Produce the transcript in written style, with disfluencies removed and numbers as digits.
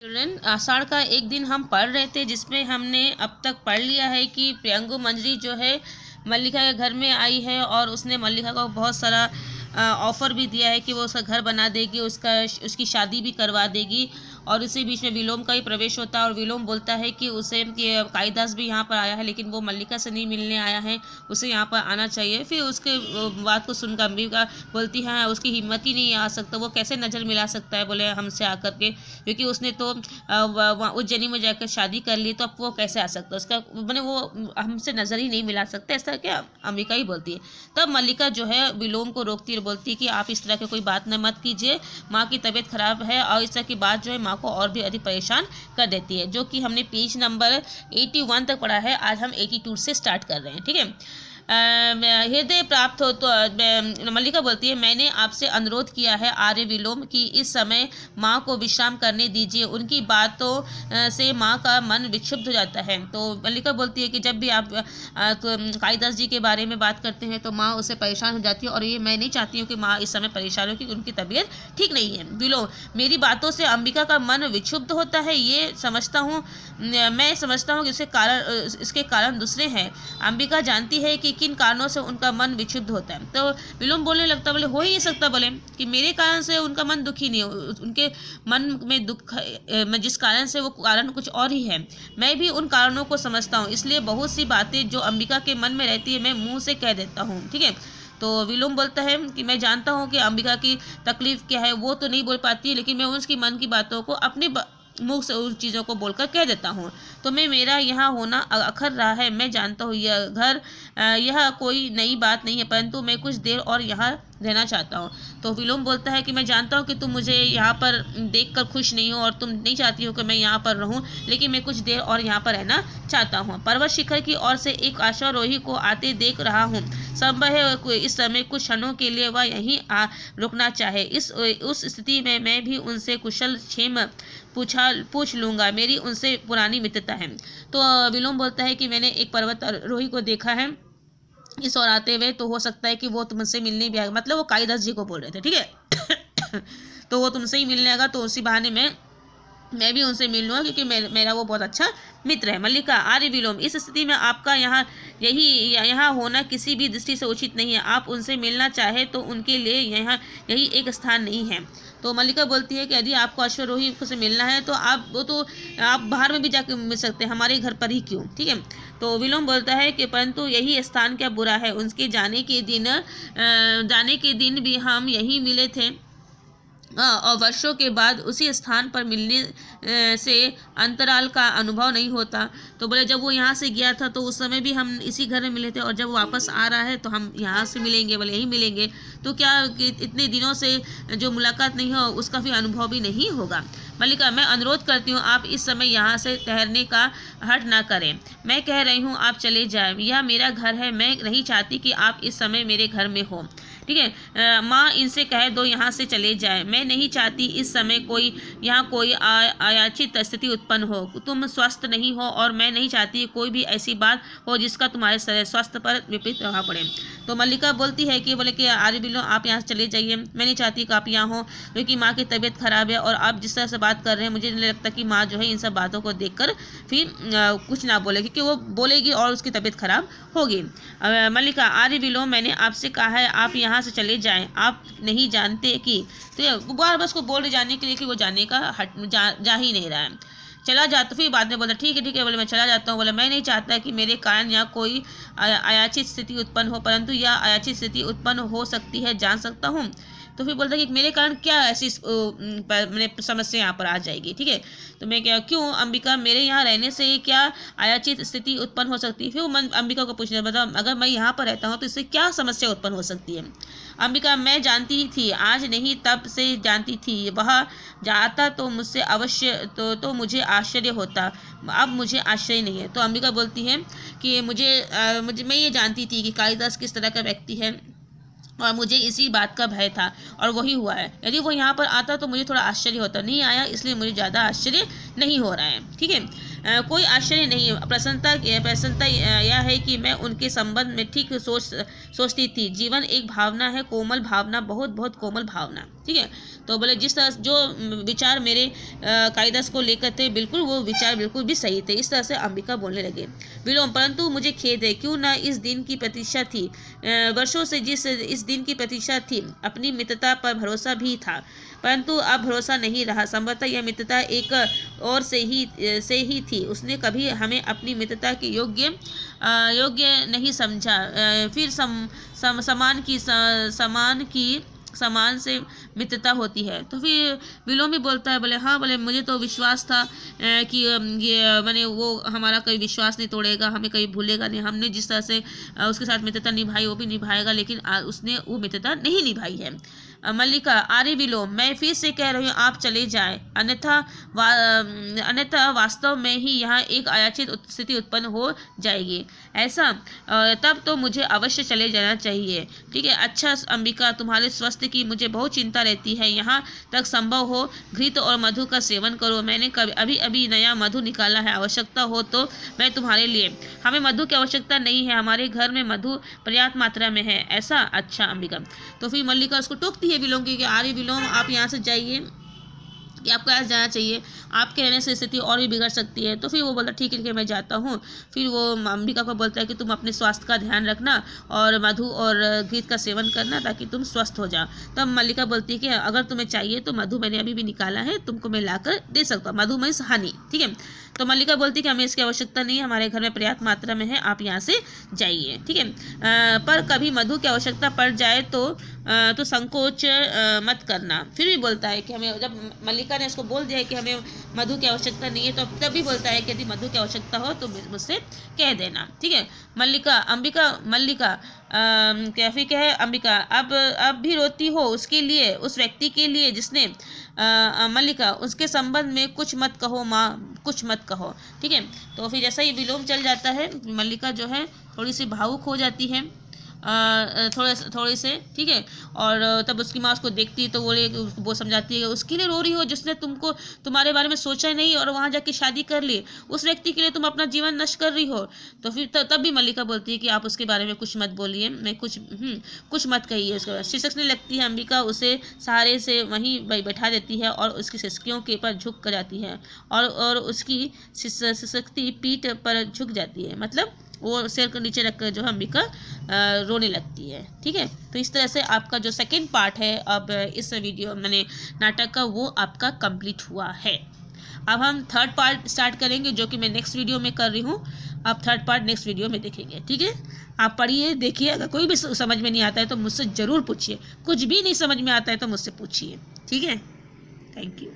Children, आषाढ़ का एक दिन हम पढ़ रहे थे जिसमें हमने अब तक पढ़ लिया है कि प्रियंगु मंजरी जो है मल्लिका के घर में आई है और उसने मल्लिका को बहुत सारा ऑफ़र भी दिया है कि वो उसका घर बना देगी, उसकी शादी भी करवा देगी। और उसी बीच में विलोम का ही प्रवेश होता है और विलोम बोलता है कि उसे कि कालिदास भी यहाँ पर आया है लेकिन वो मल्लिका से नहीं मिलने आया है, उसे यहाँ पर आना चाहिए। फिर उसके बात को सुनकर अंबिका बोलती है उसकी हिम्मत ही नहीं आ सकता, वो कैसे नज़र मिला सकता है बोले हमसे आकर के, क्योंकि उसने तो उज्जैनी में जाकर शादी कर ली, तो अब वो कैसे आ सकता है, उसका मैंने वो हमसे नज़र ही नहीं मिला सकता, ऐसा क्या अंबिका ही बोलती है। तब मल्लिका जो है विलोम को रोकती है, बोलती है कि आप इस तरह की कोई बात न मत कीजिए, माँ की तबीयत खराब है। और इस तरह की बात जो है माँ को और भी अधिक परेशान कर देती है, जो कि हमने पेज नंबर 81 तक पढ़ा है। आज हम 82 से स्टार्ट कर रहे हैं, ठीक है। हृदय प्राप्त हो तो मल्लिका बोलती है मैंने आपसे अनुरोध किया है आर्य विलोम कि इस समय माँ को विश्राम करने दीजिए, उनकी बातों से माँ का मन विक्षुब्ध हो जाता है। तो मल्लिका बोलती है कि जब भी आप तो कालिदास जी के बारे में बात करते हैं तो माँ उससे परेशान हो जाती है, और ये मैं नहीं चाहती हूँ कि माँ इस समय परेशान हो क्योंकि उनकी तबीयत ठीक नहीं है। विलोम, मेरी बातों से अंबिका का मन विक्षुब्ध होता है, ये समझता हूँ, मैं समझता हूँ कि इसके कारण दूसरे हैं। अंबिका जानती है कि किन कारणों से उनका मन विक्षुब्ध होता है। तो विलोम बोलने लगता, बोले हो ही नहीं सकता, बोले कि मेरे कारण से उनका मन दुखी नहीं हो, उनके मन में दुख है, जिस कारण से वो कारण कुछ और ही है। मैं भी उन कारणों को समझता हूँ, इसलिए बहुत सी बातें जो अंबिका के मन में रहती है मैं मुंह से कह देता हूँ, ठीक है। तो विलोम बोलता है कि मैं जानता हूँ कि अंबिका की तकलीफ क्या है, वो तो नहीं बोल पाती है, लेकिन मैं उसकी मन की बातों को अपने मुख से उन चीज़ों को बोलकर कह देता हूँ। तो मैं मेरा यहाँ होना अखर रहा है, मैं जानता हूँ यह घर यह कोई नई बात नहीं है, परंतु मैं कुछ देर और यहाँ रहना चाहता हूँ। तो विलोम बोलता है कि मैं जानता हूँ कि तुम मुझे यहाँ पर देखकर खुश नहीं हो और तुम नहीं चाहती हो कि मैं यहाँ पर रहूँ, लेकिन मैं कुछ देर और यहाँ पर रहना चाहता हूँ। पर्वत शिखर की ओर से एक अश्वारोही को आते देख रहा हूँ, संभव है इस समय कुछ क्षणों के लिए वह यहीं रुकना चाहे। उस स्थिति में मैं भी उनसे कुशल क्षेम पूछ लूँगा, मेरी उनसे पुरानी मित्रता है। तो विलोम बोलता है कि मैंने एक पर्वतारोही को देखा है इस ओर आते हुए, तो हो सकता है कि वो तुमसे मिलने भी आएगा, मतलब वो कालिदास जी को बोल रहे थे, ठीक है। तो वो तुमसे ही मिलने आएगा, तो उसी बहाने में मैं भी उनसे मिल लूँगा क्योंकि मेरा वो बहुत अच्छा मित्र है। मल्लिका, आर्य विलोम, इस स्थिति में आपका यहाँ होना किसी भी दृष्टि से उचित नहीं है। आप उनसे मिलना चाहे तो उनके लिए यही एक स्थान नहीं है। तो मल्लिका बोलती है कि यदि आपको अश्वारोही से मिलना है तो आप बाहर में भी जाकर मिल सकते हैं, हमारे घर पर ही क्यों, ठीक है। तो विलोम बोलता है कि परंतु यही स्थान क्या बुरा है, उनके जाने के दिन भी हम यहीं मिले थे, और वर्षों के बाद उसी स्थान पर मिलने से अंतराल का अनुभव नहीं होता। तो बोले जब वो यहाँ से गया था तो उस समय भी हम इसी घर में मिले थे, और जब वो वापस आ रहा है तो हम यहाँ से मिलेंगे, बोले यहीं मिलेंगे, तो क्या इतने दिनों से जो मुलाकात नहीं हो उसका भी अनुभव भी नहीं होगा। मल्लिका, मैं अनुरोध करती हूँ आप इस समय यहाँ से ठहरने का हट ना करें, मैं कह रही हूँ आप चले जाएं, यह मेरा घर है, मैं नहीं चाहती कि आप इस समय मेरे घर में हो, ठीक है। माँ इनसे कह दो यहाँ से चले जाए, मैं नहीं चाहती इस समय यहाँ कोई अयाचित स्थिति उत्पन्न हो, तुम स्वस्थ नहीं हो और मैं नहीं चाहती कोई भी ऐसी बात हो जिसका तुम्हारे स्वास्थ्य पर विपरीत प्रभाव पड़े। तो मल्लिका बोलती है कि बोले कि आर्य विलोम आप यहाँ चले जाइए, मैं नहीं चाहती कि आप यहाँ हो, क्योंकि माँ की तबीयत खराब है और आप जिस तरह से बात कर रहे हैं मुझे नहीं लगता कि माँ जो है इन सब बातों को देखकर फिर कुछ ना बोले, क्योंकि वो बोलेगी और उसकी तबीयत खराब होगी। मल्लिका, आर्य विलोम, मैंने आपसे कहा है आप यहाँ से चले जाएं, आप नहीं जानते कि, तो बार बस को बोल जाने के लिए कि वो जाने का जा ही नहीं रहा है, चला जाता। फिर बाद में बोला ठीक है बोले मैं चला जाता हूँ, बोले मैं नहीं चाहता कि मेरे कारण यहाँ कोई अयाचित स्थिति उत्पन्न हो, परंतु यह अयाचित स्थिति उत्पन्न हो सकती है, जान सकता हूँ। तो फिर बोलता है कि मेरे कारण क्या ऐसी समस्या यहाँ पर आ जाएगी, ठीक है। तो मैं क्यों अंबिका, मेरे यहाँ रहने से क्या अयाचित स्थिति उत्पन्न हो सकती है। फिर अंबिका को पूछने बताओ अगर मैं यहाँ पर रहता हूँ तो इससे क्या समस्या उत्पन्न हो सकती है। अंबिका, मैं जानती थी, आज नहीं तब से जानती थी, वह जाता तो मुझसे अवश्य तो मुझे आश्चर्य होता, अब मुझे आश्चर्य नहीं है। तो अंबिका बोलती है कि मैं ये जानती थी कि कालिदास किस तरह का व्यक्ति है और मुझे इसी बात का भय था और वही हुआ है, यदि वो यहाँ पर आता तो मुझे थोड़ा आश्चर्य होता, नहीं आया इसलिए मुझे ज़्यादा आश्चर्य नहीं हो रहा है, ठीक है। कोई आश्चर्य नहीं है। प्रसन्नता यह है कि मैं उनके संबंध में ठीक सोचती थी। जीवन एक भावना है, कोमल भावना, बहुत बहुत कोमल भावना। ठीक है, तो बोले जिस तरह जो विचार मेरे कायदस को लेकर थे, बिल्कुल वो विचार बिल्कुल भी सही थे। इस तरह से अंबिका बोलने लगे। विलोम, परंतु मुझे खेद है, क्यों ना इस दिन की प्रतीक्षा थी, वर्षों से जिस इस दिन की प्रतीक्षा थी, अपनी मित्रता पर भरोसा भी था, परंतु अब भरोसा नहीं रहा। संभवतः यह मित्रता एक और से ही थी। उसने कभी हमें अपनी मित्रता के योग्य नहीं समझा। फिर समान से मित्रता होती है। तो फिर विलोम भी बोलता है, बोले हाँ, बोले मुझे तो विश्वास था कि ये मैंने वो हमारा कभी विश्वास नहीं तोड़ेगा, हमें कभी भूलेगा नहीं। हमने जिस तरह से उसके साथ मित्रता निभाई वो भी निभाएगा, लेकिन उसने वो मित्रता नहीं निभाई है। मल्लिका, आर्य विलोम, मैं फिर से कह रही हूँ, आप चले जाएं, अन्यथा वास्तव में ही यहाँ एक अयाचित स्थिति उत्पन्न हो जाएगी। ऐसा तब तो मुझे अवश्य चले जाना चाहिए। ठीक है, अच्छा अंबिका, तुम्हारे स्वास्थ्य की मुझे बहुत चिंता रहती है। यहाँ तक संभव हो घृत और मधु का सेवन करो। मैंने अभी नया मधु निकाला है, आवश्यकता हो तो मैं तुम्हारे लिए। हमें मधु की आवश्यकता नहीं है, हमारे घर में मधु पर्याप्त मात्रा में है। ऐसा? अच्छा अंबिका। तो फिर मल्लिका उसको टोकती है विलोम की कि आर्य विलोम, आप यहाँ से जाइए, कि आपको ऐसा जाना चाहिए, आपके रहने से स्थिति और भी बिगड़ सकती है। तो फिर वो बोलता ठीक है कि मैं जाता हूँ। फिर वो अंबिका को बोलता है कि तुम अपने स्वास्थ्य का ध्यान रखना और मधु और घृत का सेवन करना ताकि तुम स्वस्थ हो जाओ। तब मल्लिका बोलती है कि अगर तुम्हें चाहिए तो मधु मैंने अभी भी निकाला है, तुमको मैं लाकर दे सकता हूँ। मधु में हनी। ठीक है, तो मल्लिका बोलती है कि हमें इसकी आवश्यकता नहीं है, हमारे घर में पर्याप्त मात्रा में है, आप यहाँ से जाइए। ठीक है, पर कभी मधु की आवश्यकता पड़ जाए तो संकोच मत करना। फिर भी बोलता है कि हमें, जब मल्लिका ने इसको बोल दिया है कि हमें मधु की आवश्यकता नहीं है, तो तब भी बोलता है कि यदि मधु की आवश्यकता हो तो मुझसे कह देना। ठीक है, मल्लिका कैफी कहे अंबिका, अब भी रोती हो उसके लिए, उस व्यक्ति के लिए जिसने मल्लिका, उसके संबंध में कुछ मत कहो माँ, कुछ मत कहो। ठीक है, तो फिर जैसा ही विलोम चल जाता है, मल्लिका जो है थोड़ी सी भावुक हो जाती है, थोड़े से। ठीक है, और तब उसकी माँ उसको देखती है तो वो समझाती है, उसके लिए रो रही हो जिसने तुम्हारे बारे में सोचा नहीं और वहाँ जाके शादी कर ली, उस व्यक्ति के लिए तुम अपना जीवन नष्ट कर रही हो। तो फिर तब भी मल्लिका बोलती है कि आप उसके बारे में कुछ मत बोलिए, मैं कुछ मत कहिए। उसके बाद सिसकने लगती है अंबिका, उसे सहारे से वहीं बैठा देती है और उसकी सिसकियों के पर झुक कर जाती है और उसकी सिसकती पीठ पर झुक जाती है, मतलब वो सिर को नीचे रखकर जो है अंबिका रोने लगती है। ठीक है, तो इस तरह से आपका जो सेकंड पार्ट है अब इस वीडियो मैंने नाटक का, वो आपका कंप्लीट हुआ है। अब हम थर्ड पार्ट स्टार्ट करेंगे, जो कि मैं नेक्स्ट वीडियो में कर रही हूँ। आप थर्ड पार्ट नेक्स्ट वीडियो में देखेंगे। ठीक है, आप पढ़िए, देखिए, अगर कोई भी समझ में नहीं आता है तो मुझसे ज़रूर पूछिए, कुछ भी नहीं समझ में आता है तो मुझसे पूछिए। ठीक है, थैंक यू।